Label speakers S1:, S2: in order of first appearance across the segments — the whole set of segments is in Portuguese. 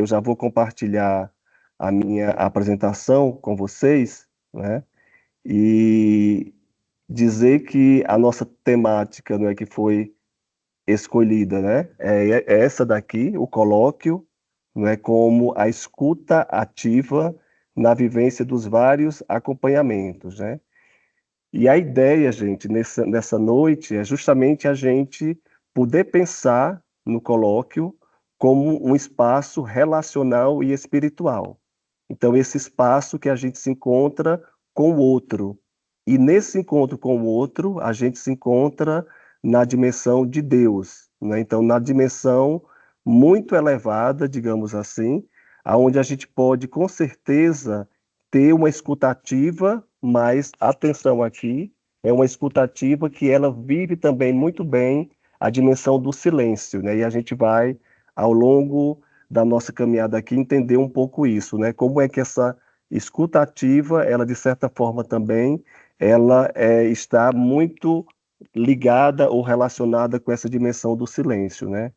S1: eu já vou compartilhar a minha apresentação com vocês, né? E dizer que a nossa temática, não é, que foi escolhida, né? É essa daqui, o colóquio, não é, como a escuta ativa na vivência dos vários acompanhamentos, né? E a ideia, gente, nessa noite é justamente a gente poder pensar no colóquio como um espaço relacional e espiritual. Então, esse espaço que a gente se encontra com o outro. E nesse encontro com o outro, a gente se encontra na dimensão de Deus, né? Então, na dimensão muito elevada, digamos assim, aonde a gente pode, com certeza, ter uma escutativa, mas atenção aqui, é uma escutativa que ela vive também muito bem a dimensão do silêncio, né? E a gente vai, ao longo da nossa caminhada aqui, entender um pouco isso, né? Como é que essa escutativa, ela de certa forma também, ela está muito ligada ou relacionada com essa dimensão do silêncio, né?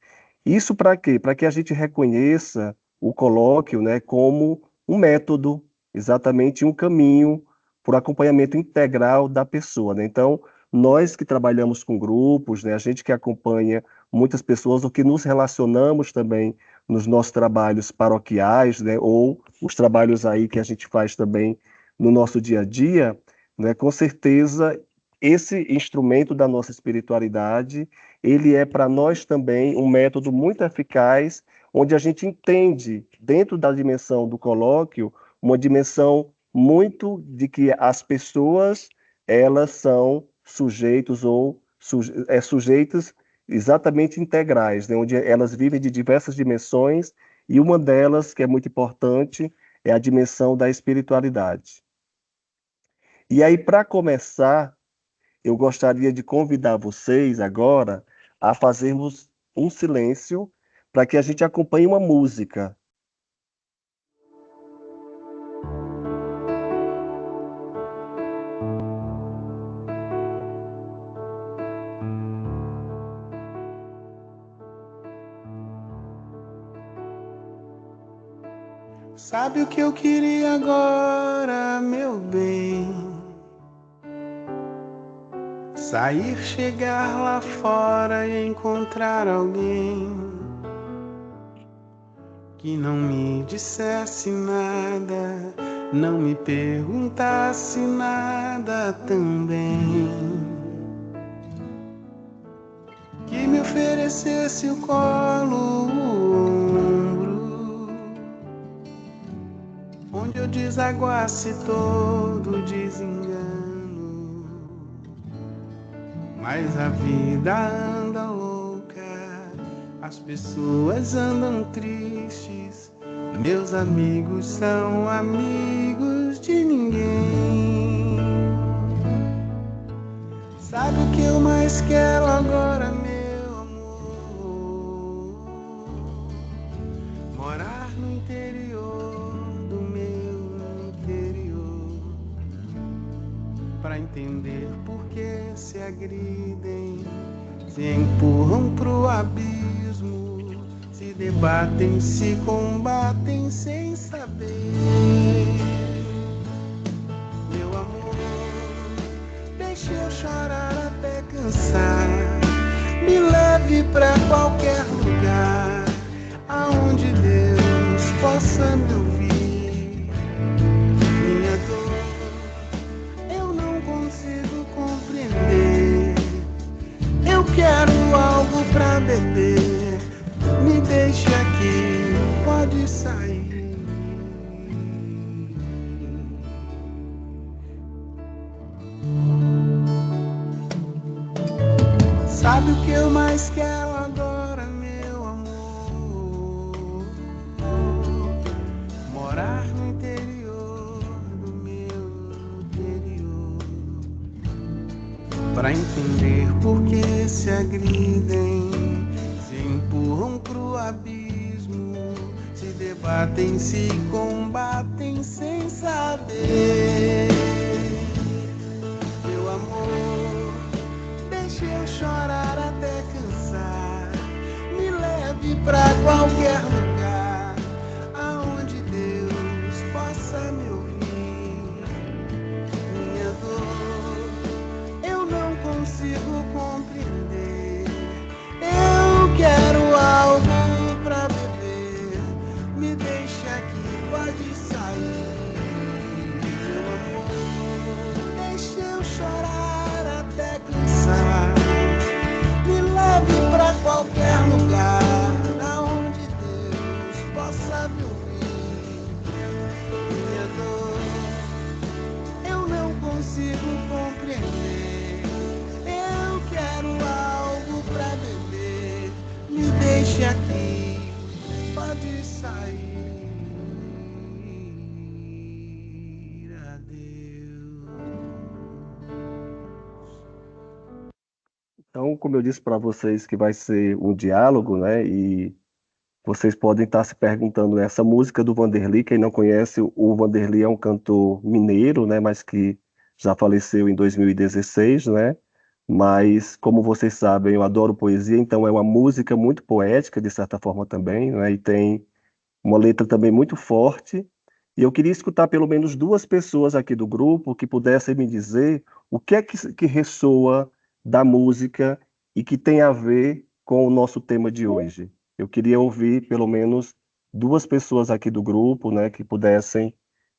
S1: Isso para quê? Para que a gente reconheça o colóquio, né, como um método, exatamente um caminho para o acompanhamento integral da pessoa, né? Então, nós que trabalhamos com grupos, né, a gente que acompanha muitas pessoas, ou que nos relacionamos também nos nossos trabalhos paroquiais, né, ou os trabalhos aí que a gente faz também no nosso dia a dia, né, com certeza esse instrumento da nossa espiritualidade, ele é para nós também um método muito eficaz, onde a gente entende, dentro da dimensão do colóquio, uma dimensão muito de que as pessoas, elas são sujeitos ou sujeitos exatamente integrais, né, onde elas vivem de diversas dimensões, e uma delas, que é muito importante, é a dimensão da espiritualidade. E aí, para começar, eu gostaria de convidar vocês agora a fazermos um silêncio para que a gente acompanhe uma música.
S2: Sabe o que eu queria agora, meu bem? Sair, chegar lá fora e encontrar alguém que não me dissesse nada, não me perguntasse nada também, que me oferecesse o colo, o ombro, onde eu desaguasse todo desengano. Mas a vida anda louca, as pessoas andam tristes, meus amigos são amigos de ninguém. Sabe o que eu mais quero agora, meu amor? Morar no interior do meu interior, para entender por que se agridem, se empurram pro abismo, se debatem, se combatem sem saber. Meu amor, deixe eu chorar até cansar, me leve pra qualquer lugar, aonde Deus possa me ouvir. Minha dor eu não consigo compreender, eu quero algo pra beber, me deixe aqui, pode sair. Sabe o que eu mais quero agora, meu amor? Morar no interior do meu interior, para entender por que se agridem, se empurram pro abismo, se debatem, se combatem sem saber. Meu amor, deixe eu chorar até cansar, me leve pra qualquer lugar, me deixa aqui, pode sair, meu amor. Deixa eu chorar até cansar. Me leve pra qualquer lugar, aonde Deus possa me ouvir. Minha dor eu não consigo compreender. Eu quero algo pra beber. Me deixe aqui, pode sair. Adeus.
S1: Então, como eu disse para vocês que vai ser um diálogo, né? E vocês podem estar se perguntando, né, essa música do Vanderly, quem não conhece, o Vanderly é um cantor mineiro, né, mas que já faleceu em 2016, né? Mas, como vocês sabem, eu adoro poesia, então é uma música muito poética, de certa forma também, né? E tem uma letra também muito forte. E eu queria escutar pelo menos duas pessoas aqui do grupo que pudessem me dizer o que é que ressoa da música e que tem a ver com o nosso tema de hoje. Eu queria ouvir pelo menos duas pessoas aqui do grupo, né, que pudessem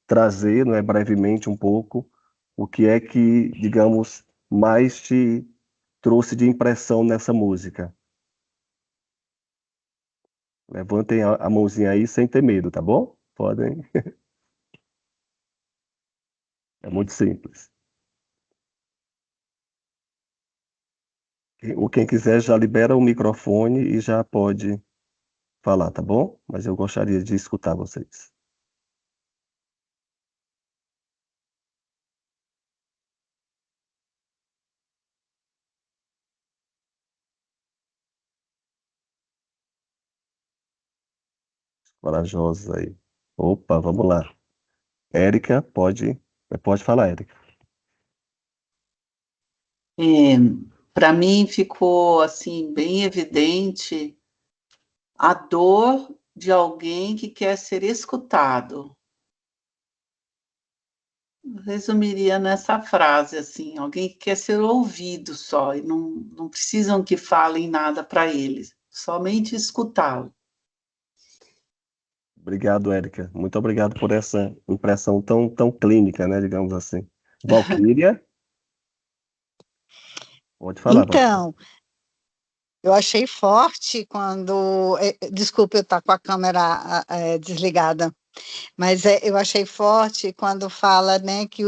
S1: trazer, né, brevemente um pouco o que é que, digamos, mais te trouxe de impressão nessa música. Levantem a mãozinha aí sem ter medo, tá bom? Podem. É muito simples. Quem quiser já libera o microfone e já pode falar, tá bom? Mas eu gostaria de escutar vocês. Corajosos aí. Opa, vamos lá. Érica, pode falar, Érica.
S3: É, para mim ficou assim bem evidente a dor de alguém que quer ser escutado. Eu resumiria nessa frase assim, alguém que quer ser ouvido só e não precisam que falem nada para eles, somente escutá-lo.
S1: Obrigado, Érica. Muito obrigado por essa impressão tão clínica, né, digamos assim. Valquíria, pode falar, Valquíria.
S4: Então, eu achei forte quando. Desculpe eu estar com a câmera desligada, mas eu achei forte quando fala, né, que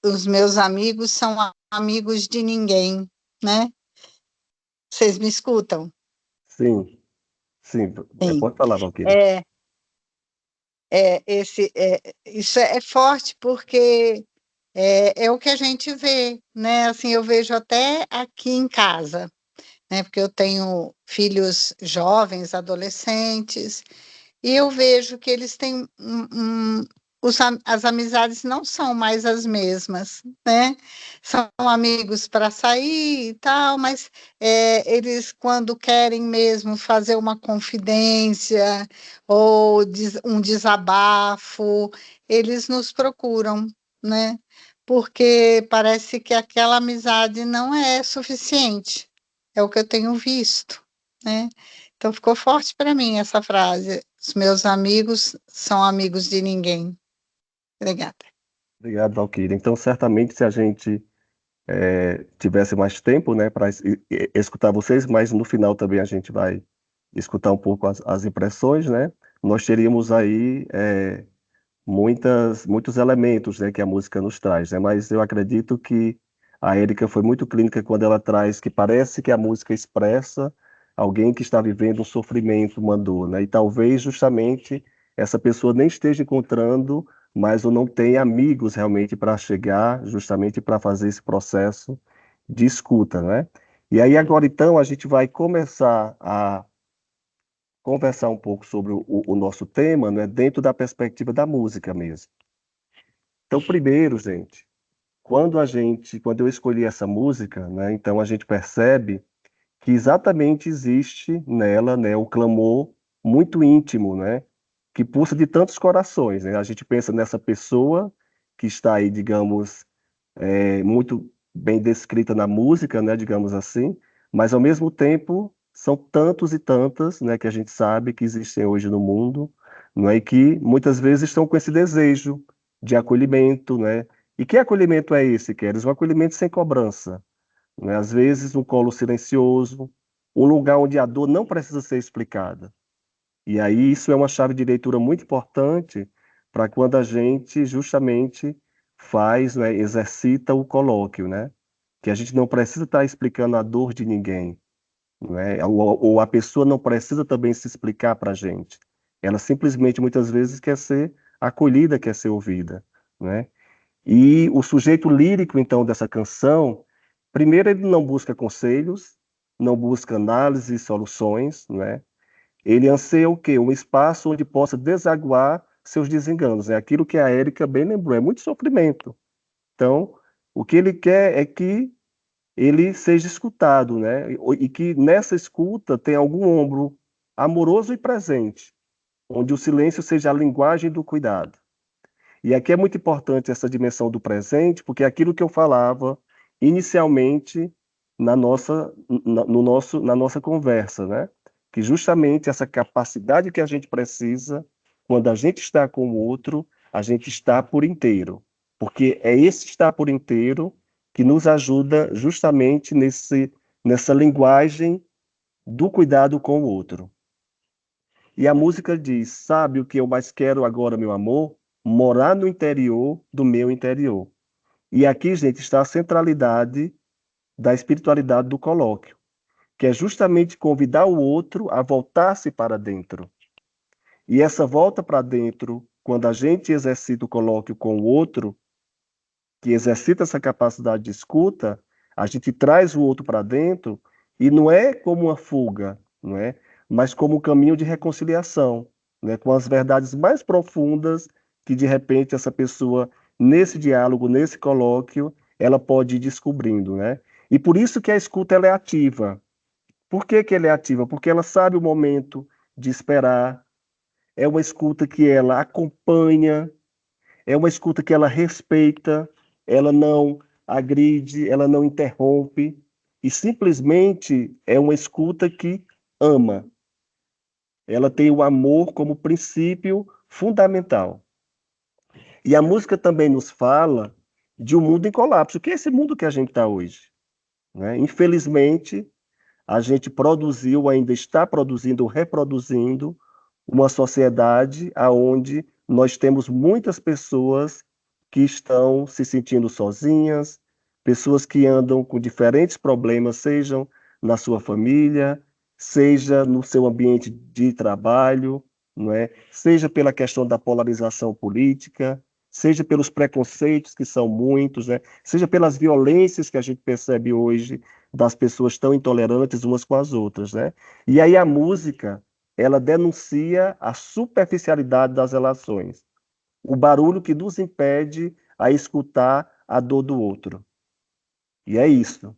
S4: os meus amigos são amigos de ninguém, né? Vocês me escutam?
S1: Sim, sim,
S4: Sim.
S1: pode falar, Valquíria.
S4: É, isso é forte porque é o que a gente vê, né? Assim, eu vejo até aqui em casa, né? Porque eu tenho filhos jovens, adolescentes, e eu vejo que eles têm as amizades não são mais as mesmas, né? São amigos para sair e tal, mas eles, quando querem mesmo fazer uma confidência ou um desabafo, eles nos procuram, né? Porque parece que aquela amizade não é suficiente, é o que eu tenho visto, né? Então ficou forte para mim essa frase. Os meus amigos são amigos de ninguém. Obrigada.
S1: Obrigado, Valquíria. Então, certamente, se a gente tivesse mais tempo, né, para escutar vocês, mas no final também a gente vai escutar um pouco as impressões, né? Nós teríamos aí muitos elementos, né, que a música nos traz, né? Mas eu acredito que a Érica foi muito clínica quando ela traz que parece que a música expressa alguém que está vivendo um sofrimento, uma dor, né? E talvez justamente essa pessoa nem esteja encontrando, mas ou não tem amigos realmente para chegar, justamente para fazer esse processo de escuta, né? E aí agora então a gente vai começar a conversar um pouco sobre o nosso tema, né, dentro da perspectiva da música mesmo. Então, primeiro, gente, quando eu escolhi essa música, né, então a gente percebe que exatamente existe nela, né, o clamor muito íntimo, né, que pulsa de tantos corações, né? A gente pensa nessa pessoa que está aí, digamos, muito bem descrita na música, né, digamos assim, mas ao mesmo tempo são tantos e tantas, né, que a gente sabe que existem hoje no mundo, não é? E que muitas vezes estão com esse desejo de acolhimento, né? E que acolhimento é esse, Queres? Um acolhimento sem cobrança, né? Às vezes um colo silencioso, um lugar onde a dor não precisa ser explicada. E aí isso é uma chave de leitura muito importante para quando a gente justamente faz, né, exercita o colóquio, né? Que a gente não precisa estar explicando a dor de ninguém, né? Ou a pessoa não precisa também se explicar para a gente. Ela simplesmente muitas vezes quer ser acolhida, quer ser ouvida, né? E o sujeito lírico, então, dessa canção, primeiro ele não busca conselhos, não busca análise e soluções, né? Ele anseia o quê? Um espaço onde possa desaguar seus desenganos. É aquilo que a Érica bem lembrou, é muito sofrimento. Então, o que ele quer é que ele seja escutado, né? E que nessa escuta tenha algum ombro amoroso e presente, onde o silêncio seja a linguagem do cuidado. E aqui é muito importante essa dimensão do presente, porque é aquilo que eu falava inicialmente na nossa conversa, né? Que justamente essa capacidade que a gente precisa, quando a gente está com o outro, a gente está por inteiro. Porque é esse estar por inteiro que nos ajuda justamente nessa linguagem do cuidado com o outro. E a música diz: sabe o que eu mais quero agora, meu amor? Morar no interior do meu interior. E aqui, gente, está a centralidade da espiritualidade do colóquio, que é justamente convidar o outro a voltar-se para dentro. E essa volta para dentro, quando a gente exercita o colóquio com o outro, que exercita essa capacidade de escuta, a gente traz o outro para dentro e não é como uma fuga, não é? Mas como um caminho de reconciliação, né? Com as verdades mais profundas que de repente essa pessoa nesse diálogo, nesse colóquio, ela pode ir descobrindo, né? E por isso que a escuta ela é ativa. Por que que ela é ativa? Porque ela sabe o momento de esperar, é uma escuta que ela acompanha, é uma escuta que ela respeita, ela não agride, ela não interrompe, e simplesmente é uma escuta que ama. Ela tem o amor como princípio fundamental. E a música também nos fala de um mundo em colapso, que é esse mundo que a gente está hoje, né? Infelizmente, a gente produziu, ainda está produzindo, reproduzindo uma sociedade onde nós temos muitas pessoas que estão se sentindo sozinhas, pessoas que andam com diferentes problemas, sejam na sua família, seja no seu ambiente de trabalho, não é? Seja pela questão da polarização política, seja pelos preconceitos que são muitos, né? Seja pelas violências que a gente percebe hoje das pessoas tão intolerantes umas com as outras, né? E aí a música, ela denuncia a superficialidade das relações, o barulho que nos impede a escutar a dor do outro. E é isso,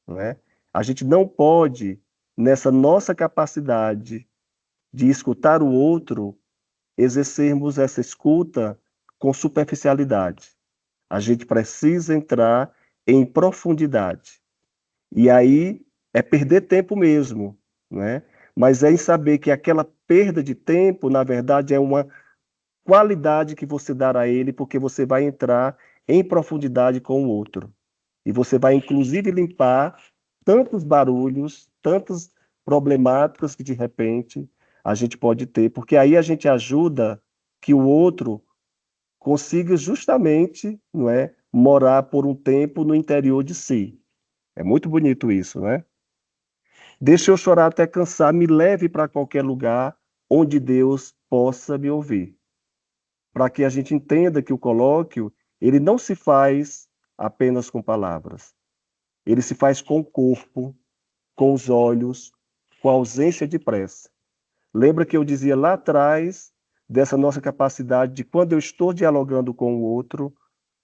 S1: não é? A gente não pode, nessa nossa capacidade de escutar o outro, exercermos essa escuta com superficialidade. A gente precisa entrar em profundidade. E aí é perder tempo mesmo, né? Mas é em saber que aquela perda de tempo, na verdade, é uma qualidade que você dá a ele, porque você vai entrar em profundidade com o outro. E você vai, inclusive, limpar tantos barulhos, tantas problemáticas que, de repente, a gente pode ter, porque aí a gente ajuda que o outro consiga justamente, não é, morar por um tempo no interior de si. É muito bonito isso, né? Deixa eu chorar até cansar, me leve para qualquer lugar onde Deus possa me ouvir. Para que a gente entenda que o colóquio, ele não se faz apenas com palavras. Ele se faz com o corpo, com os olhos, com a ausência de pressa. Lembra que eu dizia lá atrás dessa nossa capacidade de quando eu estou dialogando com o outro,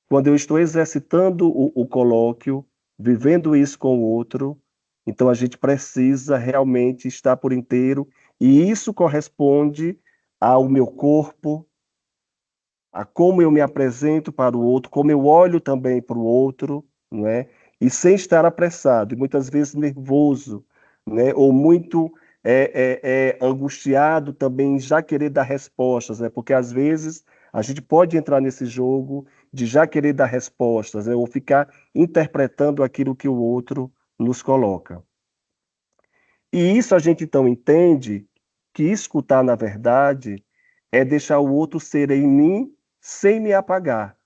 S1: quando eu estou exercitando o colóquio, vivendo isso com o outro, então a gente precisa realmente estar por inteiro, e isso corresponde ao meu corpo, a como eu me apresento para o outro, como eu olho também para o outro, não é? E sem estar apressado, e muitas vezes nervoso, né? Ou muito é angustiado também em já querer dar respostas, né? Porque às vezes a gente pode entrar nesse jogo de já querer dar respostas, né? Ou ficar interpretando aquilo que o outro nos coloca. E isso a gente então entende que escutar, na verdade, é deixar o outro ser em mim sem me apagar.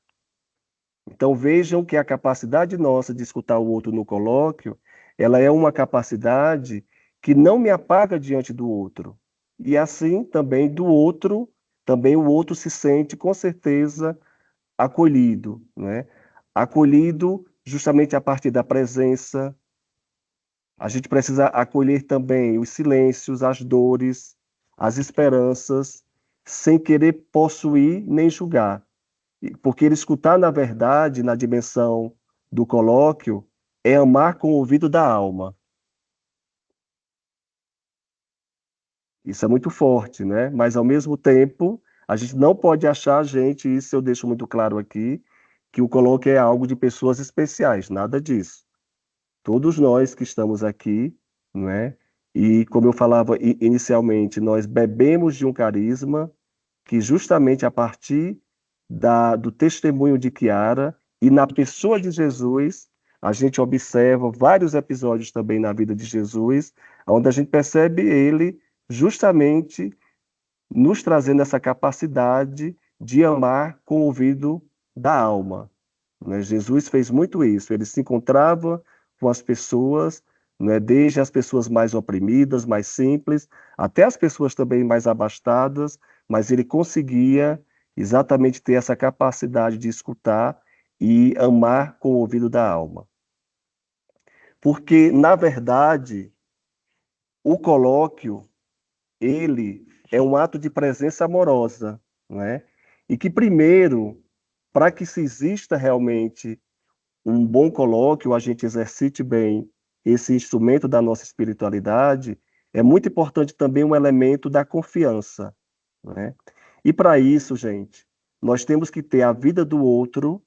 S1: Então vejam que a capacidade nossa de escutar o outro no colóquio, ela é uma capacidade que não me apaga diante do outro. E assim também o outro se sente com certeza acolhido, né? Acolhido justamente a partir da presença. A gente precisa acolher também os silêncios, as dores, as esperanças, sem querer possuir nem julgar. Porque ele escutar, na verdade, na dimensão do colóquio, é amar com o ouvido da alma. Isso é muito forte, né? Mas, ao mesmo tempo, a gente não pode achar, gente, isso eu deixo muito claro aqui, que o colóquio é algo de pessoas especiais, nada disso. Todos nós que estamos aqui, não é? E como eu falava inicialmente, nós bebemos de um carisma que justamente a partir do testemunho de Chiara e na pessoa de Jesus, a gente observa vários episódios também na vida de Jesus, onde a gente percebe ele justamente nos trazendo essa capacidade de amar com o ouvido da alma, né? Jesus fez muito isso, ele se encontrava com as pessoas, né, desde as pessoas mais oprimidas, mais simples, até as pessoas também mais abastadas, mas ele conseguia exatamente ter essa capacidade de escutar e amar com o ouvido da alma. Porque, na verdade, o colóquio, ele é um ato de presença amorosa, né? E que primeiro, para que se exista realmente um bom colóquio, a gente exercite bem esse instrumento da nossa espiritualidade, é muito importante também um elemento da confiança, né? E para isso, gente, nós temos que ter a vida do outro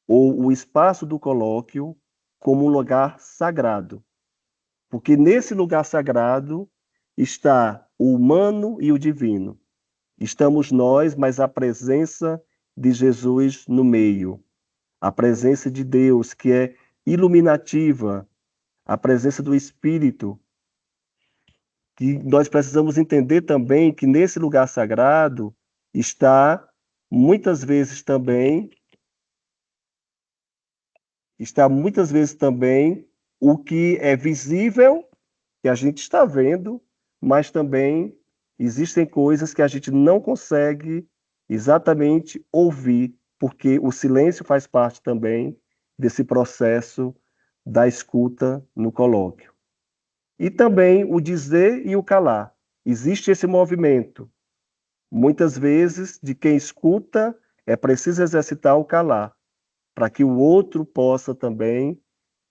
S1: ou o espaço do colóquio como um lugar sagrado, porque nesse lugar sagrado está o humano e o divino. Estamos nós, mas a presença de Jesus no meio. A presença de Deus, que é iluminativa, a presença do Espírito, que nós precisamos entender também que nesse lugar sagrado muitas vezes também, está muitas vezes também o que é visível, que a gente está vendo, mas também existem coisas que a gente não consegue exatamente ouvir, porque o silêncio faz parte também desse processo da escuta no colóquio. E também o dizer e o calar. Existe esse movimento. Muitas vezes, de quem escuta, é preciso exercitar o calar, para que o outro possa também,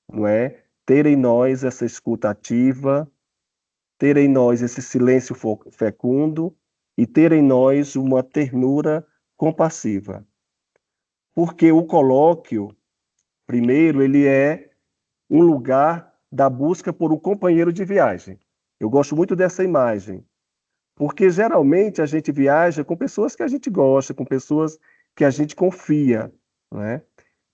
S1: não é, ter em nós essa escuta ativa, ter em nós esse silêncio fecundo e ter em nós uma ternura compassiva. Porque o colóquio, primeiro, ele é um lugar da busca por um companheiro de viagem. Eu gosto muito dessa imagem, porque geralmente a gente viaja com pessoas que a gente gosta, com pessoas que a gente confia, né?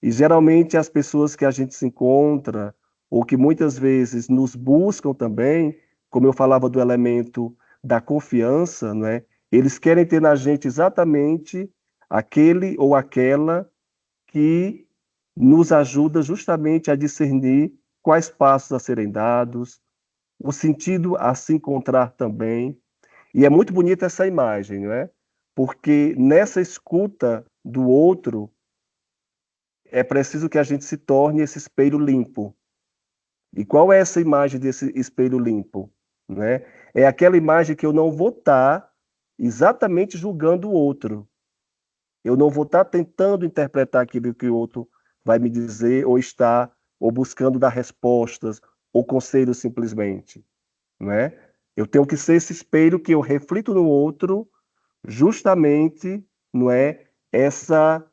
S1: E geralmente as pessoas que a gente se encontra, ou que muitas vezes nos buscam também, como eu falava do elemento da confiança, né? Eles querem ter na gente exatamente aquele ou aquela que nos ajuda justamente a discernir quais passos a serem dados, o sentido a se encontrar também. E é muito bonita essa imagem, não é? Porque nessa escuta do outro, é preciso que a gente se torne esse espelho limpo. E qual é essa imagem desse espelho limpo? Né? É aquela imagem que eu não vou estar exatamente julgando o outro. Eu não vou estar tentando interpretar aquilo que o outro vai me dizer, ou buscando dar respostas, ou conselhos simplesmente. Né? Eu tenho que ser esse espelho que eu reflito no outro, justamente, não é, essa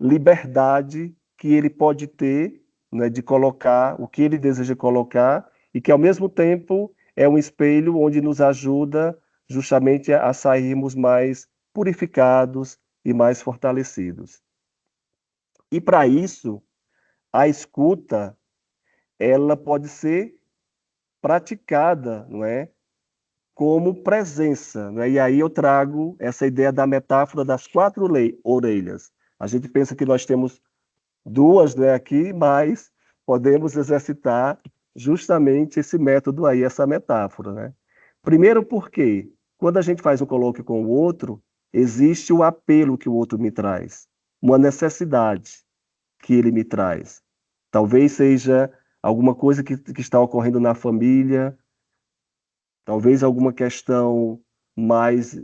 S1: liberdade que ele pode ter, né, de colocar o que ele deseja colocar e que ao mesmo tempo é um espelho onde nos ajuda justamente a sairmos mais purificados e mais fortalecidos. E para isso, a escuta, ela pode ser praticada, não é? Como presença, né? E aí eu trago essa ideia da metáfora das quatro orelhas. A gente pensa que nós temos duas, né, aqui, mas podemos exercitar justamente esse método aí, essa metáfora, né? Primeiro porque quando a gente faz um colóquio com o outro, existe o apelo que o outro me traz, uma necessidade que ele me traz. Talvez seja alguma coisa que está ocorrendo na família, talvez alguma questão mais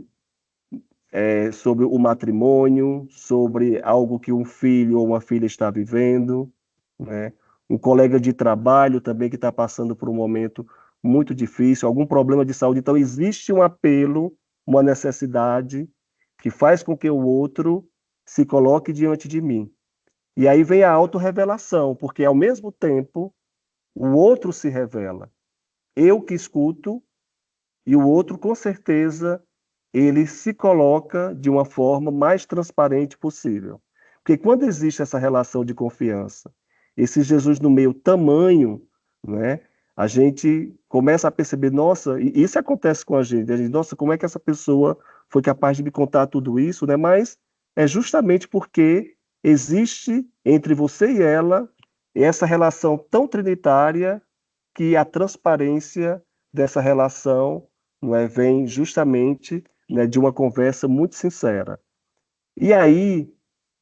S1: sobre o matrimônio, sobre algo que um filho ou uma filha está vivendo, né? Um colega de trabalho também que está passando por um momento muito difícil, algum problema de saúde. Então, existe um apelo, uma necessidade que faz com que o outro se coloque diante de mim. E aí vem a autorrevelação, porque ao mesmo tempo o outro se revela. Eu que escuto e o outro, com certeza, ele se coloca de uma forma mais transparente possível. Porque quando existe essa relação de confiança, esse Jesus no meio tamanho, né, a gente começa a perceber, nossa, e isso acontece com a gente, nossa, como é que essa pessoa foi capaz de me contar tudo isso, né? Mas é justamente porque existe entre você e ela essa relação tão trinitária que a transparência dessa relação, não é, vem justamente, né, de uma conversa muito sincera. E aí,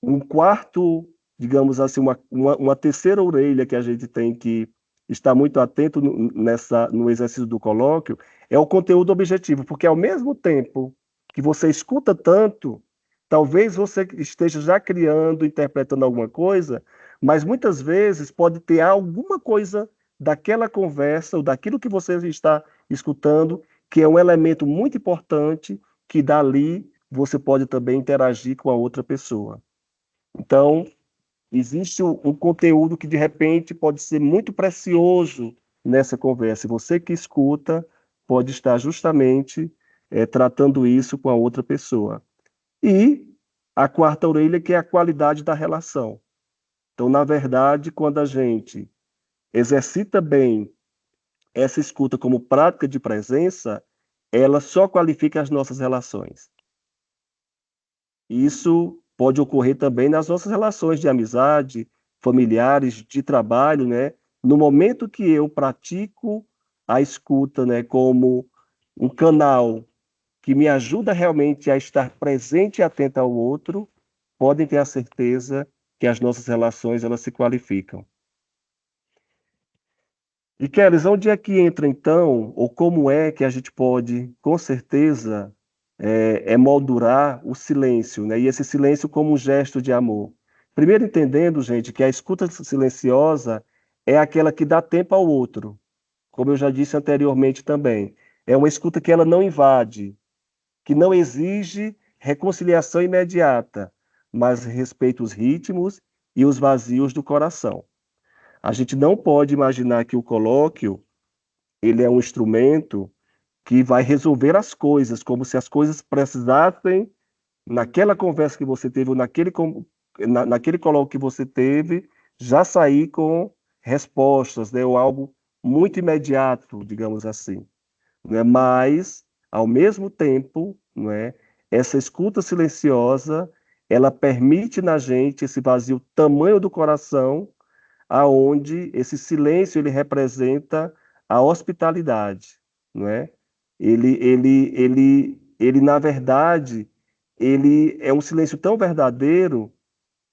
S1: um quarto, digamos assim, uma terceira orelha que a gente tem que estar muito atento no exercício do colóquio é o conteúdo objetivo, porque ao mesmo tempo que você escuta tanto, talvez você esteja já criando, interpretando alguma coisa, mas muitas vezes pode ter alguma coisa daquela conversa ou daquilo que você está escutando que é um elemento muito importante que dali você pode também interagir com a outra pessoa. Então, existe um conteúdo que de repente pode ser muito precioso nessa conversa. E você que escuta pode estar justamente tratando isso com a outra pessoa. E a quarta orelha, que é a qualidade da relação. Então, na verdade, quando a gente exercita bem essa escuta como prática de presença, ela só qualifica as nossas relações. Isso pode ocorrer também nas nossas relações de amizade, familiares, de trabalho, né? No momento que eu pratico a escuta, né, como um canal que me ajuda realmente a estar presente e atento ao outro, podem ter a certeza que as nossas relações elas se qualificam. E, Kelly, onde é que entra então, ou como é que a gente pode, com certeza, moldurar o silêncio, né? E esse silêncio como um gesto de amor. Primeiro entendendo, gente, que a escuta silenciosa é aquela que dá tempo ao outro, como eu já disse anteriormente também. É uma escuta que ela não invade, que não exige reconciliação imediata, mas respeita os ritmos e os vazios do coração. A gente não pode imaginar que o colóquio ele é um instrumento que vai resolver as coisas, como se as coisas precisassem, naquela conversa que você teve, ou naquele colóquio que você teve, já sair com respostas, né, ou algo muito imediato, digamos assim. Né? Mas, ao mesmo tempo, não é, essa escuta silenciosa, ela permite na gente esse vazio tamanho do coração aonde esse silêncio ele representa a hospitalidade, não é? Ele na verdade, ele é um silêncio tão verdadeiro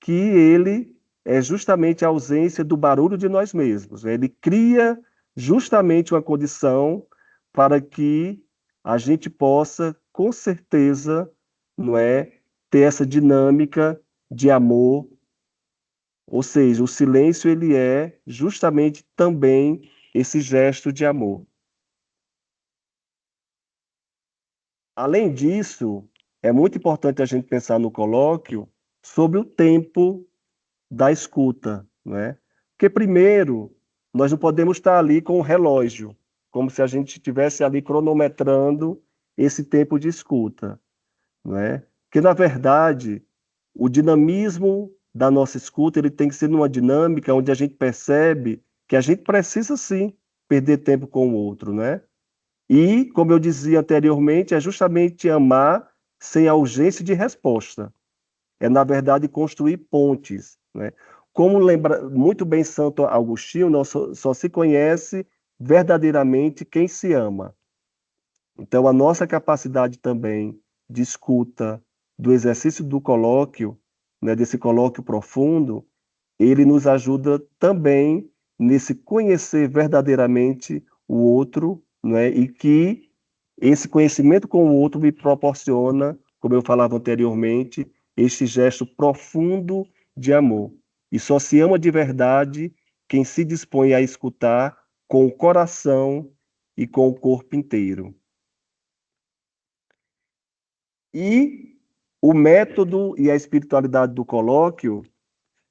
S1: que ele é justamente a ausência do barulho de nós mesmos, né? Ele cria justamente uma condição para que a gente possa, com certeza, não é, ter essa dinâmica de amor. Ou seja, o silêncio ele é justamente também esse gesto de amor. Além disso, é muito importante a gente pensar no colóquio sobre o tempo da escuta, né? Porque primeiro, nós não podemos estar ali com o relógio, como se a gente estivesse ali cronometrando esse tempo de escuta, não é? Porque, na verdade, o dinamismo da nossa escuta ele tem que ser numa dinâmica onde a gente percebe que a gente precisa, sim, perder tempo com o outro, né? E, como eu dizia anteriormente, é justamente amar sem a urgência de resposta. É, na verdade, construir pontes, né? Como lembra muito bem Santo Agostinho, só se conhece verdadeiramente quem se ama. Então, a nossa capacidade também de escuta, do exercício do colóquio, né, desse colóquio profundo, ele nos ajuda também nesse conhecer verdadeiramente o outro, né, e que esse conhecimento com o outro me proporciona, como eu falava anteriormente, este gesto profundo de amor. E só se ama de verdade quem se dispõe a escutar com o coração e com o corpo inteiro. E o método e a espiritualidade do colóquio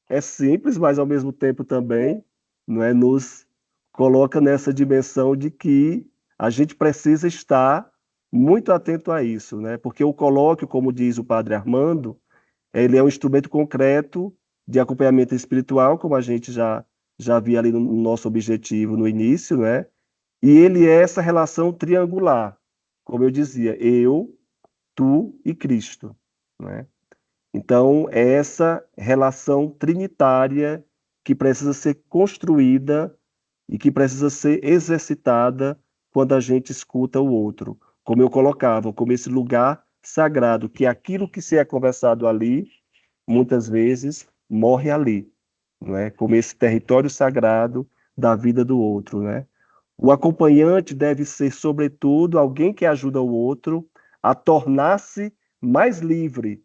S1: é simples, mas ao mesmo tempo também, não é, nos coloca nessa dimensão de que a gente precisa estar muito atento a isso, né? Porque o colóquio, como diz o Padre Armando, ele é um instrumento concreto de acompanhamento espiritual, como a gente já via ali no nosso objetivo no início, né? E ele é essa relação triangular, como eu dizia, eu, tu e Cristo, né? Então, é essa relação trinitária que precisa ser construída e que precisa ser exercitada quando a gente escuta o outro. Como eu colocava, como esse lugar sagrado, que aquilo que se é conversado ali, muitas vezes, morre ali, não é? Como esse território sagrado da vida do outro, né? O acompanhante deve ser, sobretudo, alguém que ajuda o outro a tornar-se mais livre,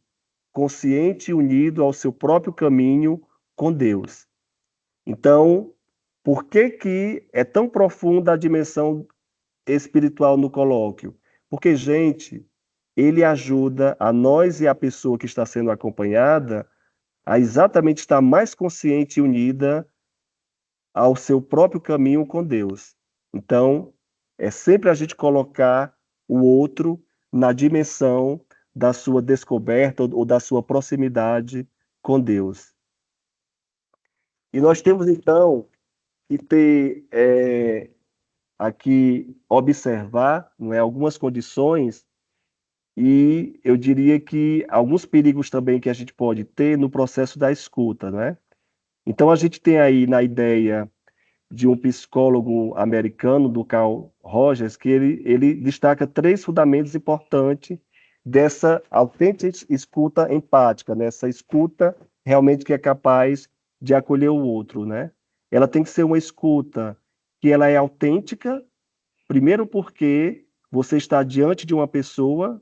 S1: consciente e unido ao seu próprio caminho com Deus. Então, por que que é tão profunda a dimensão espiritual no colóquio? Porque, gente, ele ajuda a nós e a pessoa que está sendo acompanhada a exatamente estar mais consciente e unida ao seu próprio caminho com Deus. Então, é sempre a gente colocar o outro na dimensão da sua descoberta ou da sua proximidade com Deus. E nós temos, então, que ter aqui, observar, não é, algumas condições e eu diria que alguns perigos também que a gente pode ter no processo da escuta, né? Então, a gente tem aí na ideia de um psicólogo americano, do Carl Rogers, que ele destaca 3 fundamentos importantes dessa autêntica escuta empática, né? Essa escuta realmente que é capaz de acolher o outro, né? Ela tem que ser uma escuta que ela é autêntica, primeiro porque você está diante de uma pessoa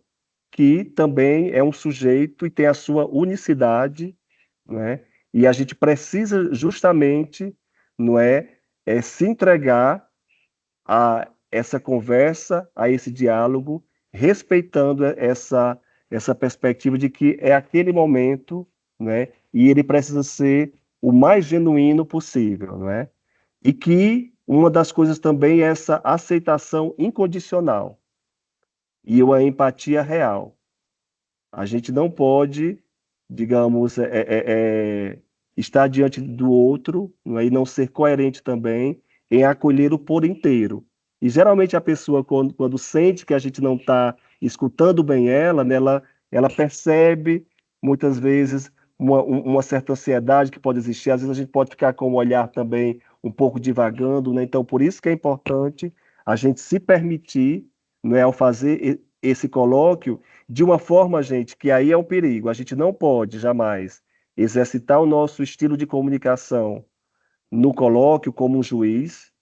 S1: que também é um sujeito e tem a sua unicidade, né? E a gente precisa justamente, não se entregar a essa conversa, a esse diálogo, respeitando essa perspectiva de que é aquele momento, né? E ele precisa ser o mais genuíno possível, né? E que uma das coisas também é essa aceitação incondicional e uma empatia real. A gente não pode, digamos, estar diante do outro, não é? E não ser coerente também em acolher-o por inteiro. E geralmente a pessoa, quando sente que a gente não está escutando bem ela, né, ela percebe, muitas vezes, uma certa ansiedade que pode existir. Às vezes a gente pode ficar com o olhar também um pouco divagando, né? Então, por isso que é importante a gente se permitir, né, ao fazer esse colóquio, de uma forma, gente, que aí é um perigo. A gente não pode jamais exercitar o nosso estilo de comunicação no colóquio como um juiz,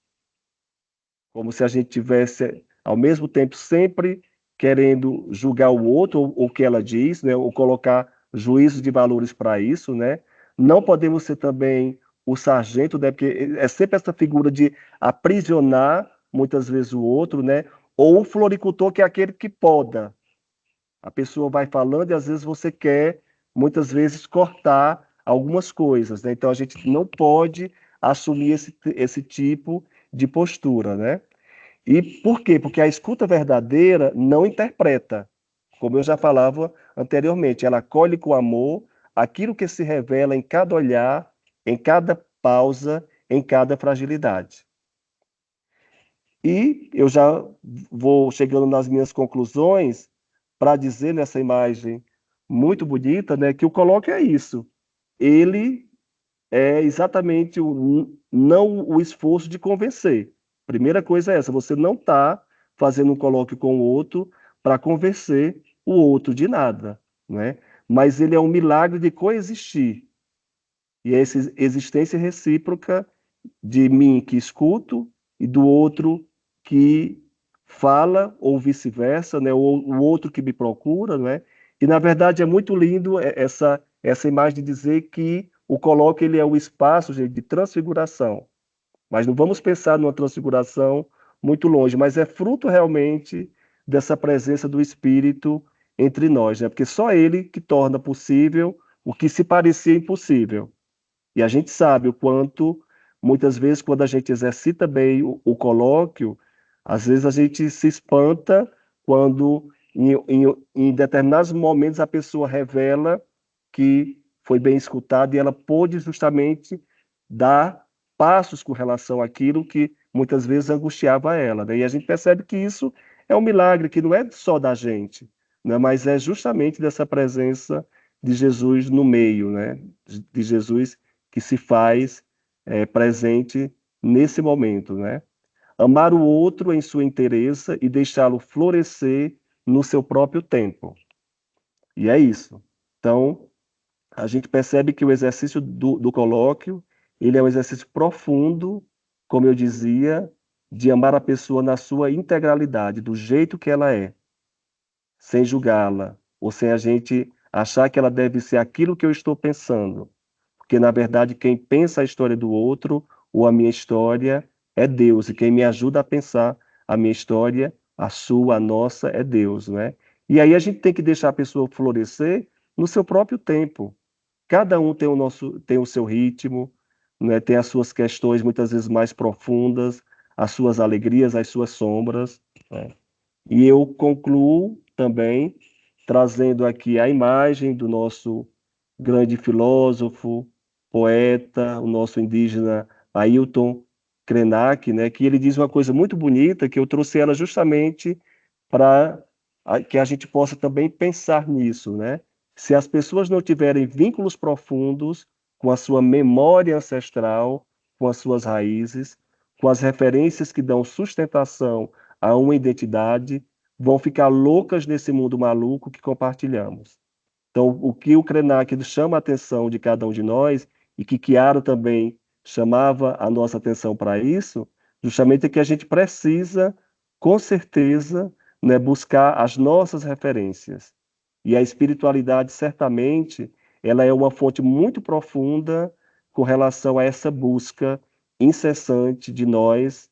S1: como se a gente tivesse, ao mesmo tempo, sempre querendo julgar o outro, ou o que ela diz, né, ou colocar juízos de valores para isso, né? Não podemos ser também o sargento, né, porque é sempre essa figura de aprisionar, muitas vezes, o outro, né? Ou o floricultor, que é aquele que poda. A pessoa vai falando e às vezes você quer, muitas vezes, cortar algumas coisas, né? Então a gente não pode assumir esse tipo de postura, né? E por quê? Porque a escuta verdadeira não interpreta, como eu já falava anteriormente, ela acolhe com amor aquilo que se revela em cada olhar, em cada pausa, em cada fragilidade. E eu já vou chegando nas minhas conclusões para dizer nessa imagem muito bonita, né, que o colóquio é isso. Ele é exatamente não o esforço de convencer. Primeira coisa é essa, você não está fazendo um colóquio com o outro para convencer o outro de nada, né? Mas ele é um milagre de coexistir. E é essa existência recíproca de mim que escuto e do outro que fala, ou vice-versa, né? Ou o outro que me procura, né? E, na verdade, é muito lindo essa imagem de dizer que o colóquio ele é o espaço, gente, de transfiguração. Mas não vamos pensar numa transfiguração muito longe, mas é fruto realmente dessa presença do Espírito entre nós, né? Porque só ele que torna possível o que se parecia impossível. E a gente sabe o quanto, muitas vezes, quando a gente exercita bem o colóquio, às vezes a gente se espanta quando, em determinados momentos, a pessoa revela que foi bem escutada e ela pôde justamente dar passos com relação àquilo que muitas vezes angustiava ela, né? E a gente percebe que isso é um milagre, que não é só da gente, né? Mas é justamente dessa presença de Jesus no meio, né? De Jesus que se faz presente nesse momento, né? Amar o outro em sua inteireza e deixá-lo florescer no seu próprio tempo. E é isso. Então, a gente percebe que o exercício do colóquio, ele é um exercício profundo, como eu dizia, de amar a pessoa na sua integralidade, do jeito que ela é, sem julgá-la, ou sem a gente achar que ela deve ser aquilo que eu estou pensando. Porque, na verdade, quem pensa a história do outro ou a minha história é Deus, e quem me ajuda a pensar a minha história, a sua, a nossa, é Deus, né? E aí a gente tem que deixar a pessoa florescer no seu próprio tempo. Cada um tem o seu ritmo, né? Tem as suas questões muitas vezes mais profundas, as suas alegrias, as suas sombras, né? E eu concluo também trazendo aqui a imagem do nosso grande filósofo, poeta, o nosso indígena Ailton Krenak, né, que ele diz uma coisa muito bonita, que eu trouxe ela justamente para que a gente possa também pensar nisso, né? Se as pessoas não tiverem vínculos profundos com a sua memória ancestral, com as suas raízes, com as referências que dão sustentação a uma identidade, vão ficar loucas nesse mundo maluco que compartilhamos. Então, o que o Krenak chama a atenção de cada um de nós, e que Chiara também chamava a nossa atenção para isso, justamente é que a gente precisa, com certeza, né, buscar as nossas referências. E a espiritualidade, certamente, ela é uma fonte muito profunda com relação a essa busca incessante de nós,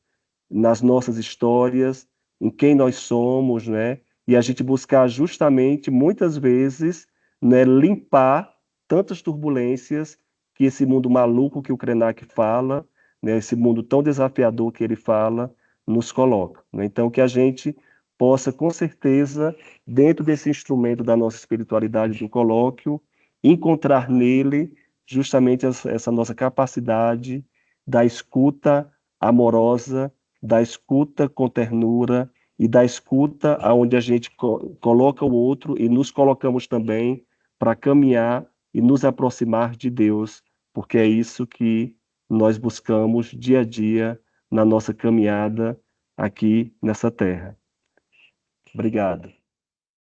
S1: nas nossas histórias, em quem nós somos, né? E a gente buscar justamente, muitas vezes, né, limpar tantas turbulências que esse mundo maluco que o Krenak fala, né, esse mundo tão desafiador que ele fala, nos coloca, né? Então, que a gente possa, com certeza, dentro desse instrumento da nossa espiritualidade do colóquio, encontrar nele justamente essa nossa capacidade da escuta amorosa, da escuta com ternura e da escuta aonde a gente coloca o outro e nos colocamos também para caminhar e nos aproximar de Deus, porque é isso que nós buscamos dia a dia na nossa caminhada aqui nessa terra. Obrigado.